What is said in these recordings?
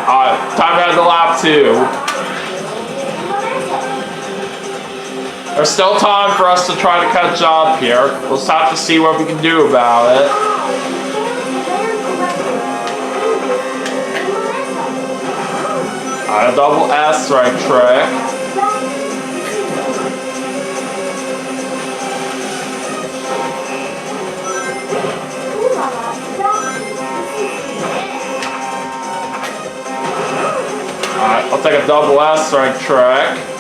Alright, time to head to lap 2. There's still time for us to try to catch up here. We'll just have to see what we can do about it. Alright, a double S right trick. Alright, I'll take a double S right trick.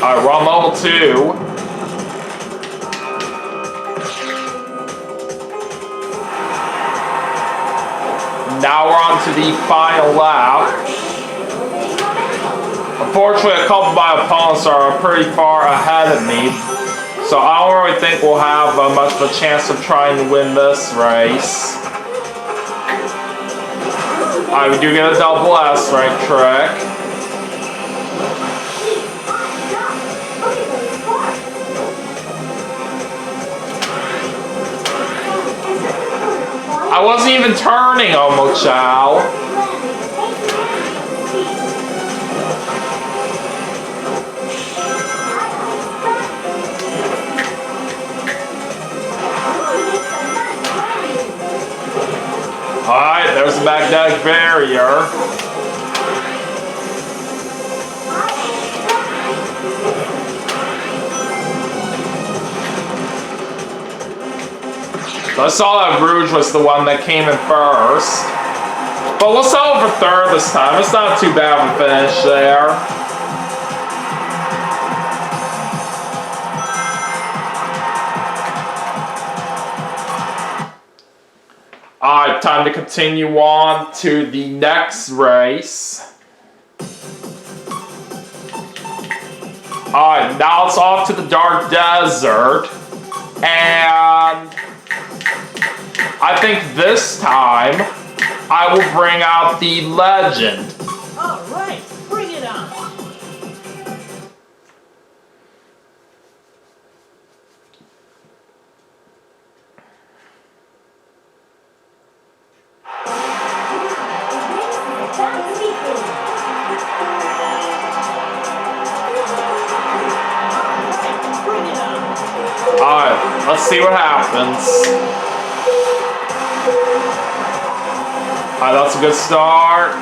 Alright, we're on level 2. Now we're on to the final lap. Unfortunately, a couple of my opponents are pretty far ahead of me, so I don't really think we'll have much of a chance of trying to win this race. Alright, we do get a double S right trick. I wasn't even turning, Omo Chow. Alright, there's the magnetic barrier. I saw that Rouge was the one that came in first. But we'll settle for third this time. It's not too bad of a finish there. Alright, time to continue on to the next race. Alright, now it's off to the Dark Desert. And I think this time I will bring out the Legend. All right, bring it on. Alright, let's see what happens. Alright, that's a good start.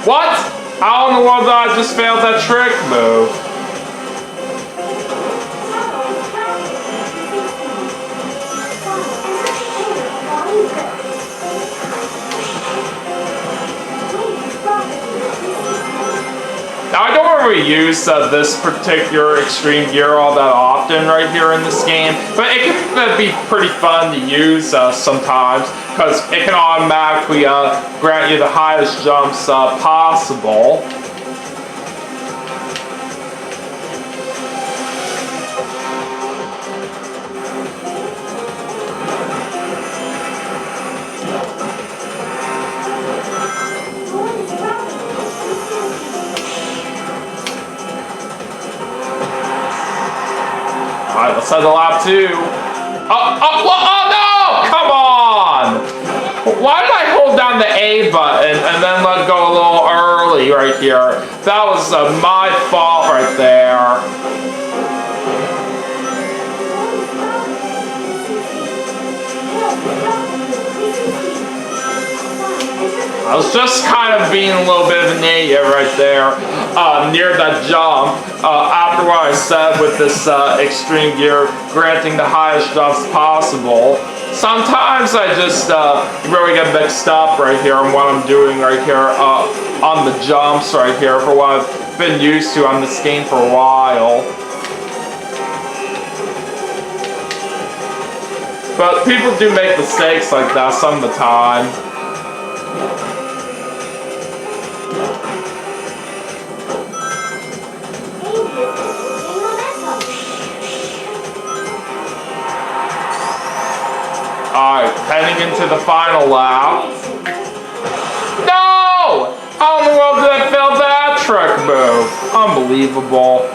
What? How in the world did I just failed that trick move? Now, I don't really use this particular extreme gear all that often right here in this game, but it can be pretty fun to use sometimes, because it can automatically grant you the highest jumps possible. Alright, let's head to lap 2. Oh no! Come on! Why did I hold down the A button and then let go a little early right here? That was my fault right there. I was just kind of being a little bit of an idiot right there near that jump. After what I said with this extreme gear granting the highest jumps possible, sometimes I just really get mixed up right here on what I'm doing right here on the jumps right here for what I've been used to on this game for a while. But people do make mistakes like that some of the time. into the final lap. No! How in the world did I fail that trick move? Unbelievable.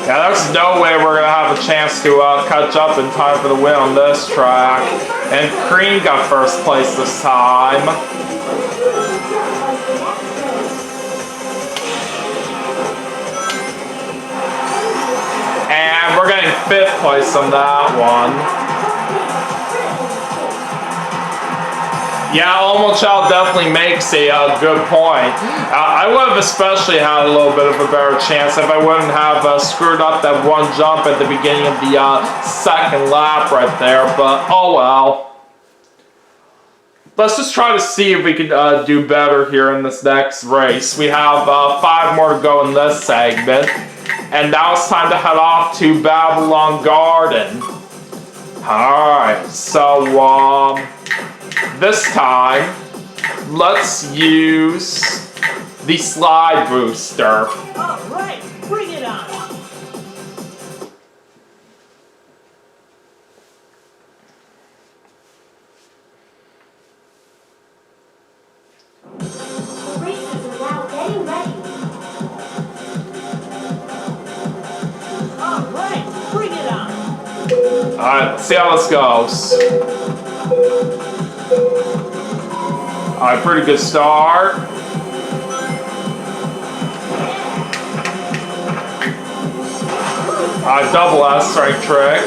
Yeah, there's no way we're gonna have a chance to catch up in time for the win on this track. And Cream got first place this time. And we're getting 5th place on that one. Yeah, Olmo Child definitely makes a good point. I would have especially had a little bit of a better chance if I wouldn't have screwed up that one jump at the beginning of the second lap right there, but oh well. Let's just try to see if we can do better here in this next race. We have 5 more to go in this segment, and now it's time to head off to Babylon Garden. Alright, so this time, let's use the slide booster. Alright, bring it on. The racers are now getting ready. Alright, bring it on. Alright, let's see how this goes. Alright, pretty good start. Alright, double S strike trick.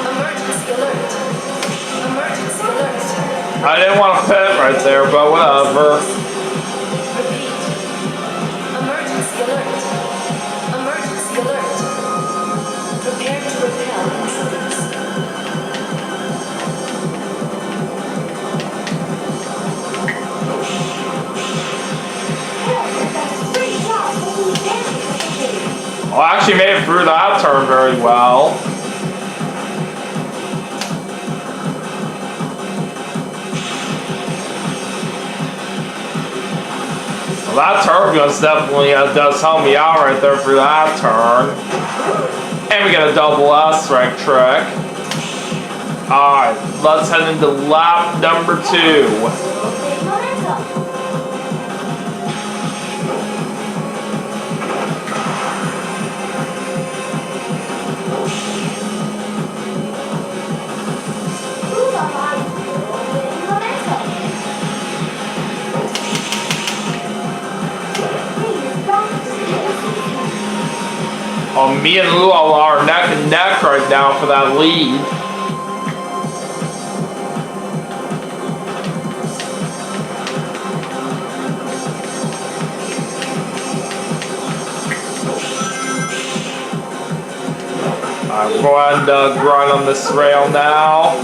Emergency alert. Emergency alert. I didn't want to pit right there, but whatever. Repeat. Emergency alert. Emergency alert. Prepare to repel intruders. Well, I actually made it through that turn very well. Well, that turbulence definitely does help me out right there for that turn. And we get a double S strike trick. Alright, let's head into lap number 2. Oh, me and Lou are neck and neck right now for that lead. Alright, we'll go ahead and grind on this rail now.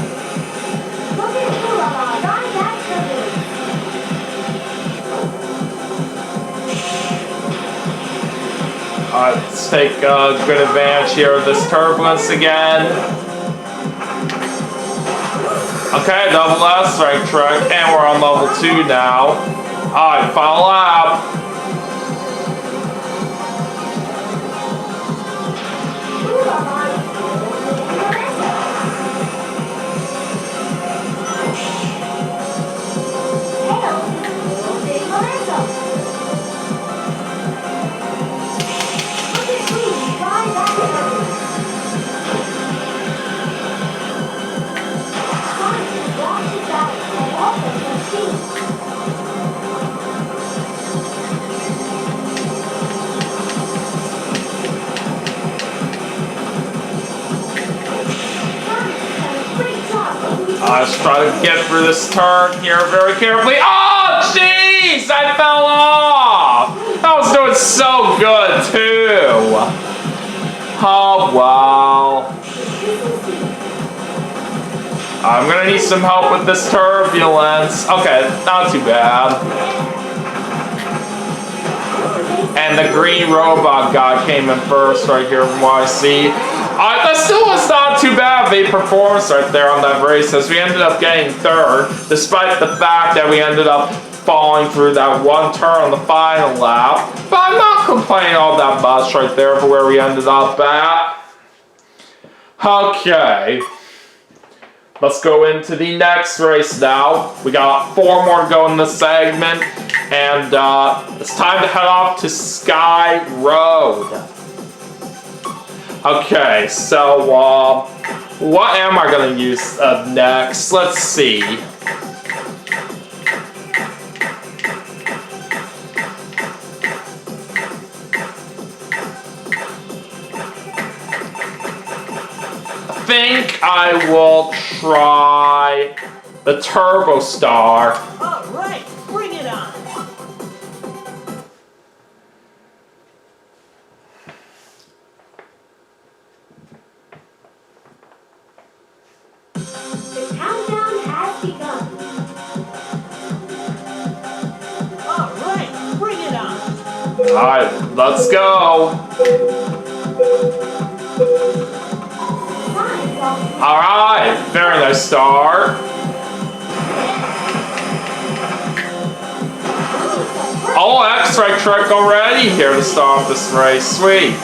Let's take good advantage here of this turbulence again. Okay, double S strike trick, and we're on level 2 now. Alright, final lap. Let's try to get through this turn here very carefully. Oh, jeez! I fell off! I was doing so good too. Oh wow. I'm gonna need some help with this turbulence. Okay, not too bad. And the green robot guy came in first right here from what I see. That still was not too bad of a performance right there on that race, as we ended up getting third, despite the fact that we ended up falling through that one turn on the final lap. But I'm not complaining all that much right there for where we ended up at. Okay. Let's go into the next race now. We got 4 more to go in this segment, and it's time to head off to Sky Road. Okay, so what am I gonna use next? Let's see. I think I will try the Turbo Star. All right, bring it on. The countdown has begun. All right, bring it on. Alright, let's go. Alright, very nice start. Oh, X-Ray Trek already here to start this race. Sweet.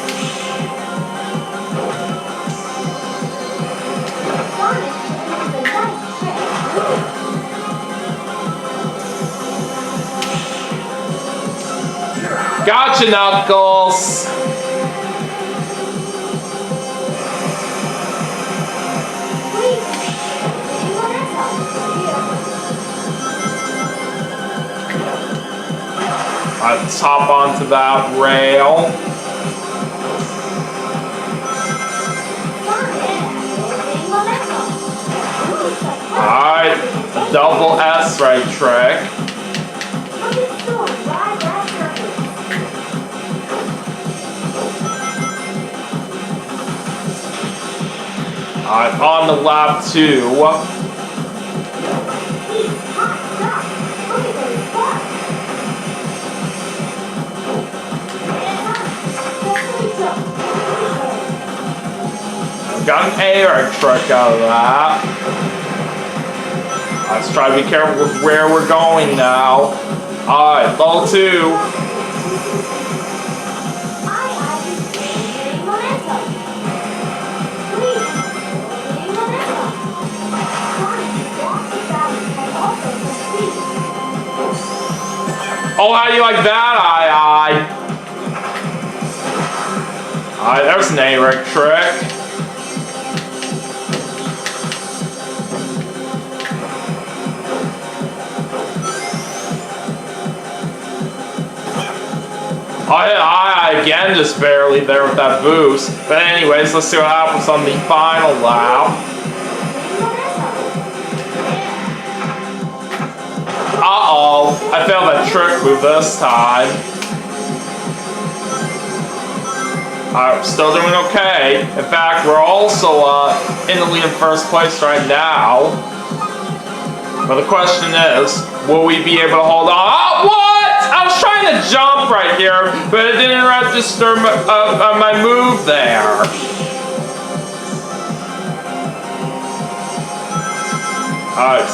Gotcha, Knuckles. Let's hop onto that rail. Alright, a double S-Ray trick. Alright, on the lap 2. Got an air trick out of that. Let's try to be careful with where we're going now. Alright, level 2. Oh, how do you like that, Aye? Alright, there's an A-Rick trick. I again just barely there with that boost. But anyways, let's see what happens on the final lap. Uh-oh, I failed that trick move this time. Alright, still doing okay. In fact, we're also in the lead in first place right now. But the question is, will we be able to hold on? Oh, what? I was trying to jump right here, but it didn't register my move there. Alright,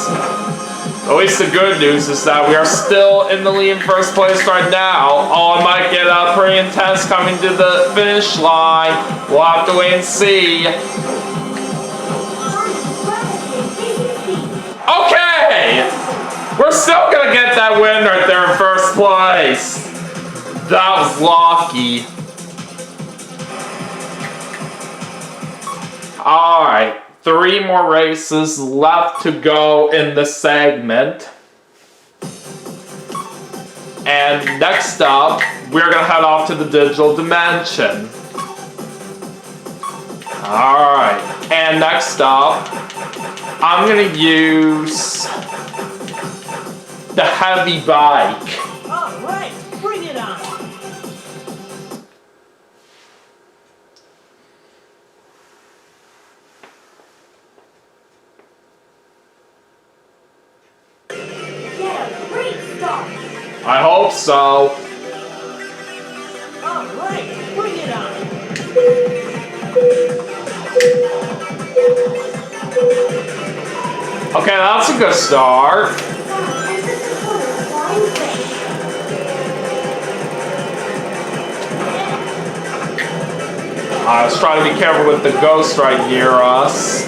at least the good news is that we are still in the lead in first place right now. Oh, it might get pretty intense coming to the finish line. We'll have to wait and see. Okay! We're still gonna get that win right there in first place. That was lucky. Alright, 3 more races left to go in the segment. And next up, we're gonna head off to the digital dimension. Alright, and next up, I'm gonna use the heavy bike. All right, bring it on. I hope so. All right, bring it on. Okay, that's a good start. Let's try to be careful with the ghost right near us.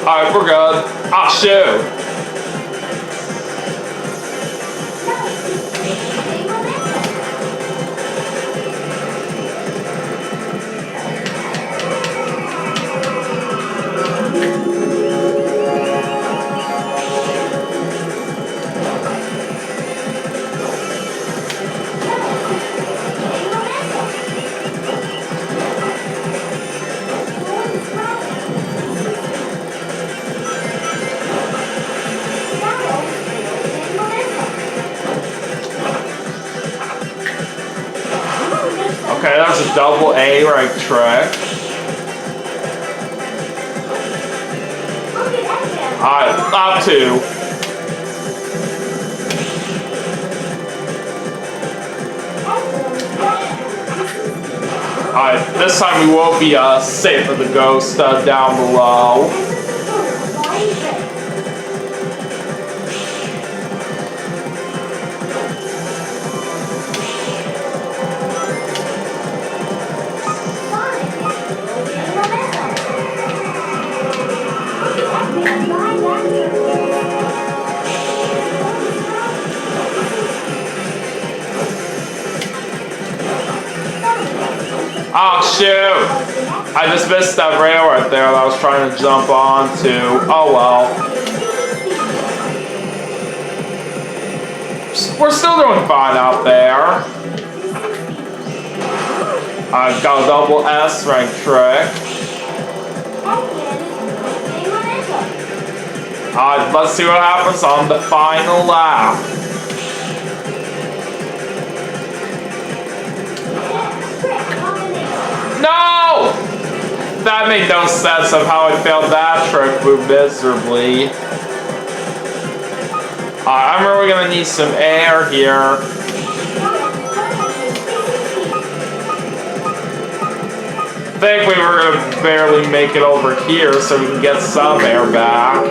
Alright, we're good. Ah, shoot. Okay, that's a double A right trick. Alright, up two. Alright, this time we will be safe with the ghost down below. Oh shoot! I just missed that rail right there that I was trying to jump onto. Oh well. We're still doing fine out there. I've got a double S rank trick. Let's see what happens on the final lap. No! That made no sense of how I failed that trick move miserably. I'm really gonna need some air here. I think we were gonna barely make it over here so we can get some air back.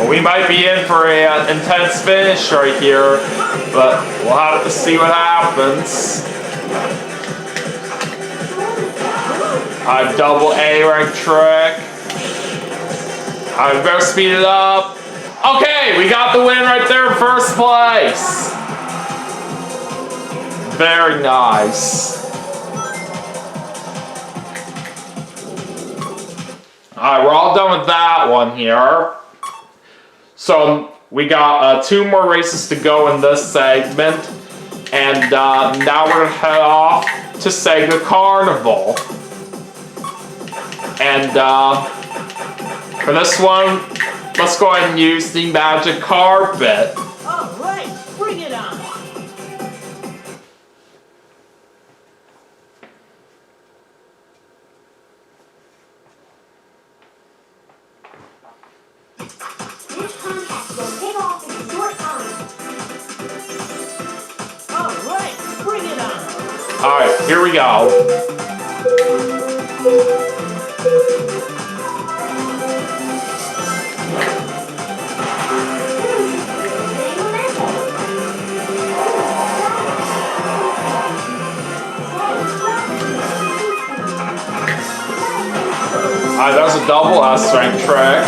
We might be in for an intense finish right here, but we'll have to see what happens. A double A rank trick. I better speed it up. Okay, we got the win right there in first place. Very nice. Alright, we're all done with that one here. So we got 2 more races to go in this segment, and now we're gonna head off to Sega Carnival. And for this one, let's go ahead and use the magic carpet. All right, bring it on. This contest will pay off in a short time. All right, bring it on. All right, here we go. Alright, that was a double S strength trick.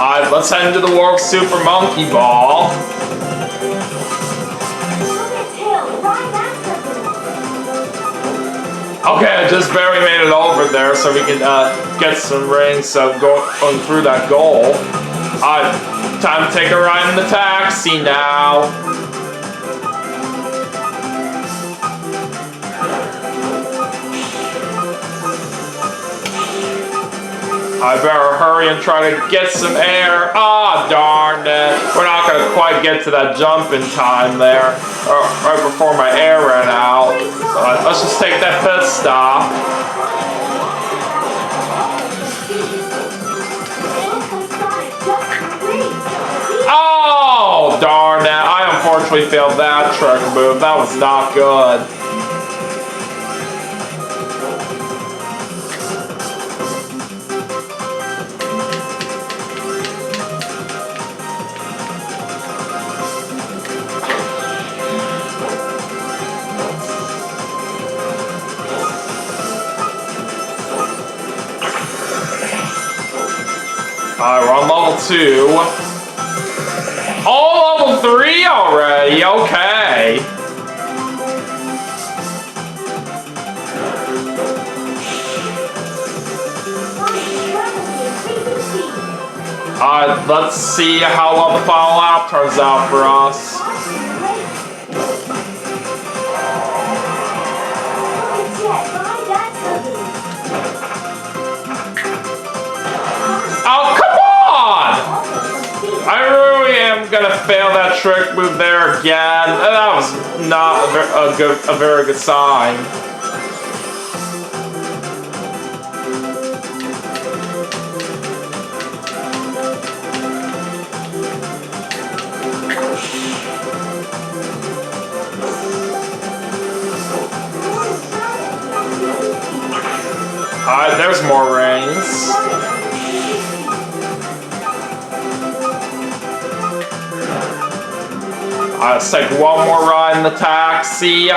Alright, let's head into the World Super Monkey Ball. Okay, I just barely made it over there so we can get some rings going through that goal. Time to take a ride in the taxi now. I better hurry and try to get some air. Ah, darn it. We're not going to quite get to that jump in time there. Right before my air ran out. Let's just take that pit stop. Oh, darn it. I unfortunately failed that trick move. That was not good. Alright, we're on level 2. Oh, level 3 already, okay. Alright, let's see how well the final lap turns out for us. Oh, come on! I really am gonna fail that trick move there again. That was not a very good sign. Alright, there's more rings. Let's take one more ride in the taxi.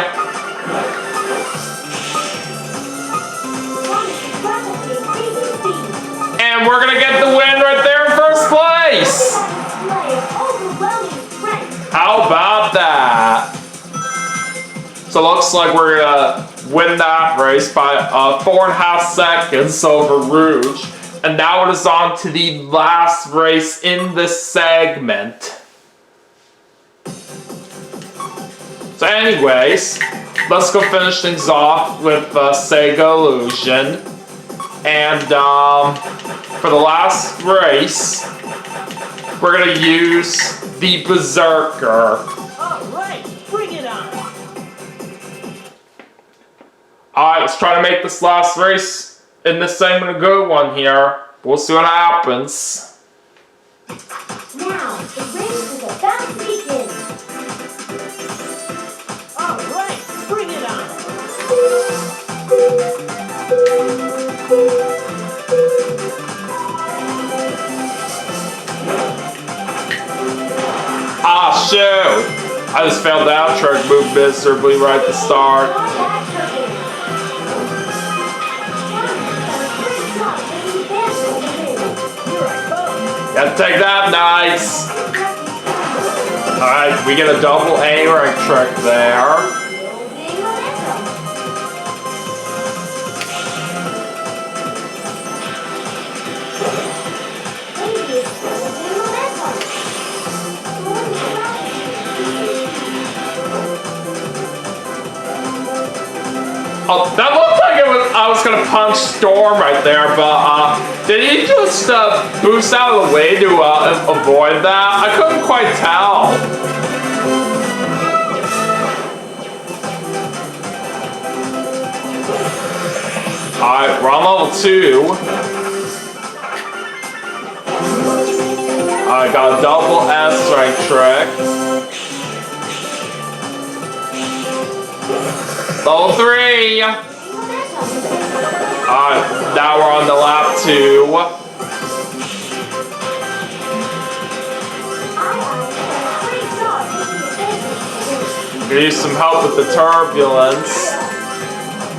And we're gonna get the win right there in first place. How about that? So it looks like we're gonna win that race by 4.5 seconds over Rouge. And now it is on to the last race in this segment. So anyways, let's go finish things off with Sega Illusion. And for the last race, we're gonna use the Berserker. Alright, bring it on. Alright, let's try to make this last race in this segment a good one here. We'll see what happens. Now, the race is about to begin. Alright, bring it on. Ah, shoot! I just failed that trick move miserably right at the start. Gotta take that, nice! Alright, we get a double A rank trick there. Oh, that looked like I was gonna punch Storm right there, but did he just boost out of the way to avoid that? I couldn't quite tell. Alright, we're on level 2. I got a double S rank trick. Level 3! Alright, now we're on the lap 2. Gonna use some help with the turbulence.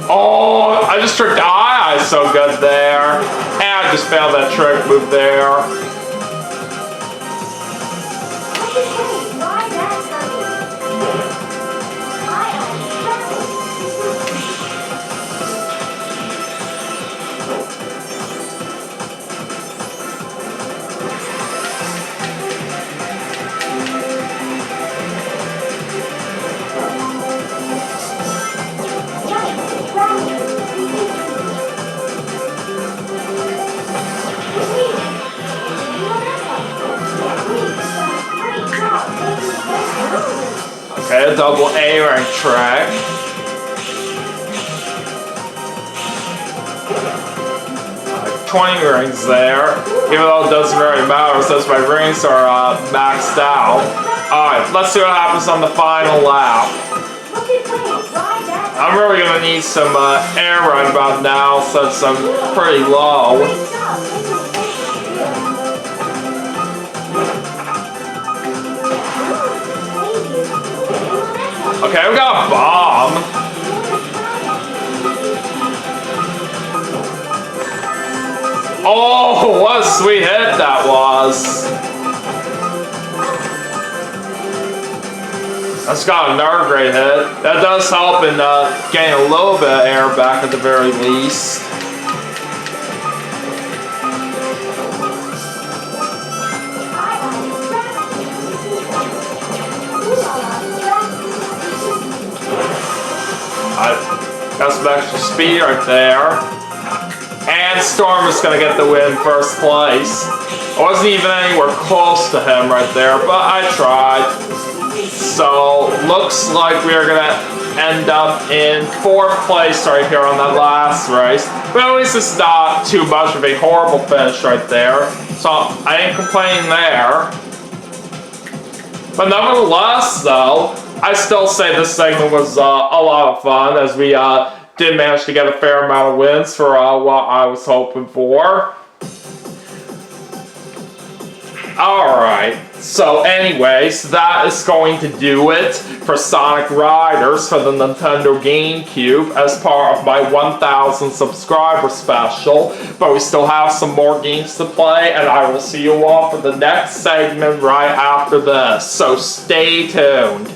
Oh, I just tricked Ai so good there. And I just failed that trick move there. Okay, a double A rank track. Like 20 rings there. Even though it doesn't really matter since my rings are maxed out. Alright, let's see what happens on the final lap. Look at Wayne, ride that. I'm really gonna need some air right about now since I'm pretty low. Great job. Okay, we got a bomb. Oh, what a sweet hit that was. That's got another great hit. That does help in getting a little bit of air back at the very least. I got some extra speed right there. And Storm is going to get the win first place. I wasn't even anywhere close to him right there, but I tried. So, looks like we are going to end up in 4th place right here on that last race. But at least it's not too much of a horrible finish right there. So, I ain't complaining there. But nevertheless, though, I still say this segment was a lot of fun as we did manage to get a fair amount of wins for what I was hoping for. Alright, so anyways, that is going to do it for Sonic Riders for the Nintendo GameCube as part of my 1,000 subscriber special. But we still have some more games to play, and I will see you all for the next segment right after this. So stay tuned.